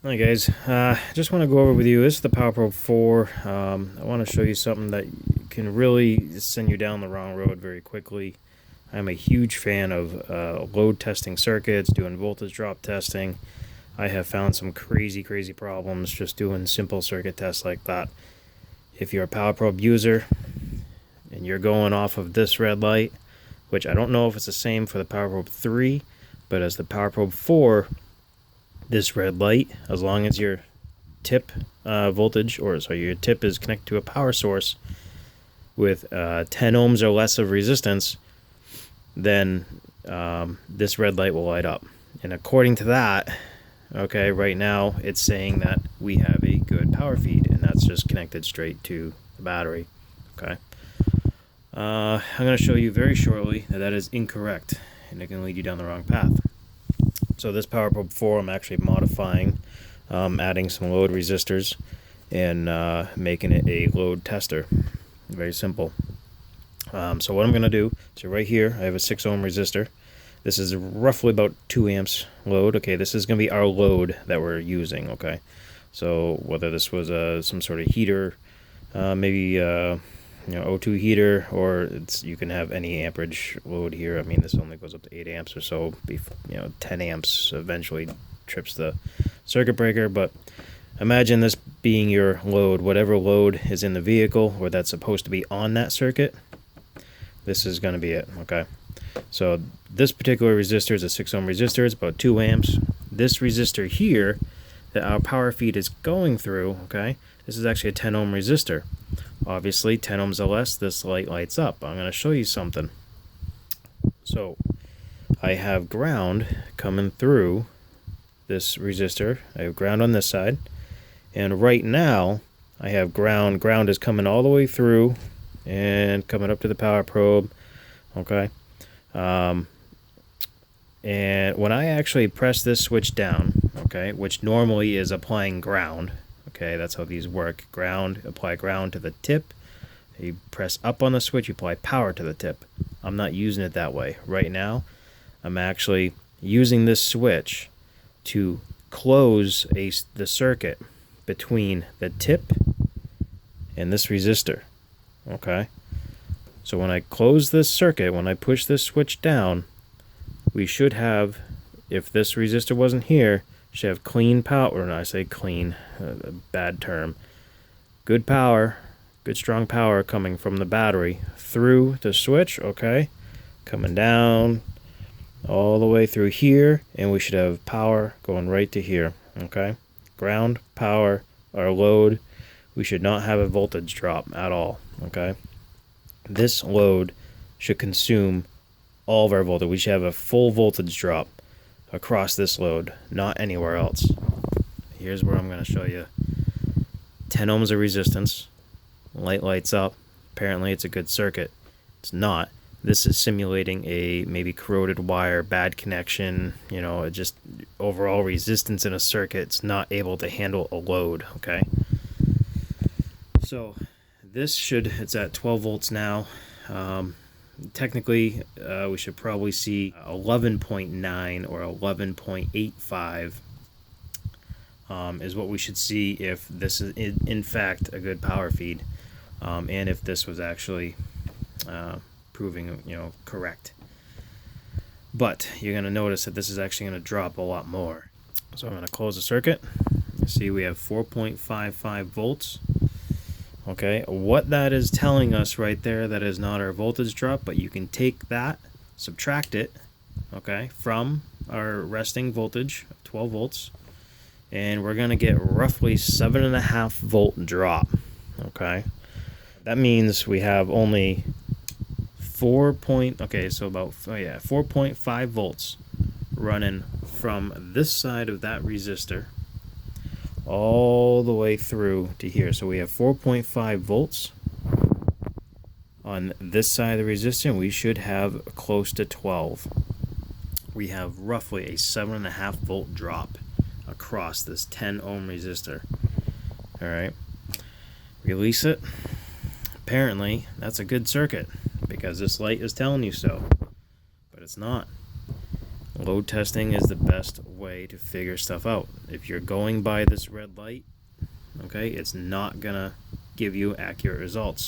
Hi guys, just want to go over with you. This is the Power Probe 4. I want to show you something that can really send you down the wrong road very quickly. I'm a huge fan of load testing circuits, doing voltage drop testing. I have found some crazy problems just doing simple circuit tests like that. If you're a Power Probe user and you're going off of this red light, which I don't know if it's the same for the Power Probe 3, but as the Power Probe 4, this red light, as long as your tip voltage, or sorry, your tip is connected to a power source with 10 ohms or less of resistance, then this red light will light up. And according to that, okay, right now it's saying that we have a good power feed, and that's just connected straight to the battery. Okay. I'm going to show you very shortly that that is incorrect, and it can lead you down the wrong path. So this Power Probe 4, I'm actually modifying, adding some load resistors and making it a load tester. Very simple. So what I'm going to do, so right here I have a 6 ohm resistor. This is roughly about 2 amps load. Okay, this is going to be our load that we're using. Okay, so whether this was some sort of heater, maybe O2 heater, or you can have any amperage load here. I mean, this only goes up to 8 amps or so. 10 amps eventually trips the circuit breaker, but imagine this being your load. Whatever load is in the vehicle or that's supposed to be on that circuit, this is going to be it. Okay, so this particular resistor is a 6 ohm resistor. It's about 2 amps. This resistor here that our power feed is going through, okay, this is actually a 10 ohm resistor. Obviously, 10 ohms or less, this light lights up. I'm going to show you something. So, I have ground coming through this resistor. I have ground on this side. And right now, I have ground. Ground is coming all the way through and coming up to the power probe. Okay. And when I actually press this switch down, okay, which normally is applying ground, okay, that's how these work. Ground, apply ground to the tip. You press up on the switch, you apply power to the tip. I'm not using it that way. Right now, I'm actually using this switch to close the circuit between the tip and this resistor. Okay? So when I close this circuit, when I push this switch down, we should have, if this resistor wasn't here, should have clean power. And I say clean, a bad term. Good power, good strong power coming from the battery through the switch, okay? Coming down all the way through here, and we should have power going right to here, okay? Ground, power, our load. We should not have a voltage drop at all, okay? This load should consume all of our voltage. We should have a full voltage drop across this load, not anywhere else. Here's where I'm going to show you 10 ohms of resistance. Light lights up. Apparently it's a good circuit. It's not. This is simulating a maybe corroded wire, bad connection, just overall resistance in a circuit. It's not able to handle a load, okay? So it's at 12 volts now. Technically, we should probably see 11.9 or 11.85 is what we should see if this is in fact a good power feed, and if this was actually proving correct. But you're going to notice that this is actually going to drop a lot more. So I'm going to close the circuit. You see we have 4.55 volts. Okay, what that is telling us right there, that is not our voltage drop, but you can take that, subtract it, okay, from our resting voltage of 12 volts, and we're going to get roughly 7.5 volt drop, okay? That means we have only 4.5 volts running from this side of that resistor all the way through to here. So we have 4.5 volts on this side of the resistor. We should have close to 12. We have roughly a 7.5 volt drop across this 10 ohm resistor. Alright, release it. Apparently that's a good circuit because this light is telling you so, but it's not. Load testing is the best way to figure stuff out. If you're going by this red light, okay, it's not gonna give you accurate results.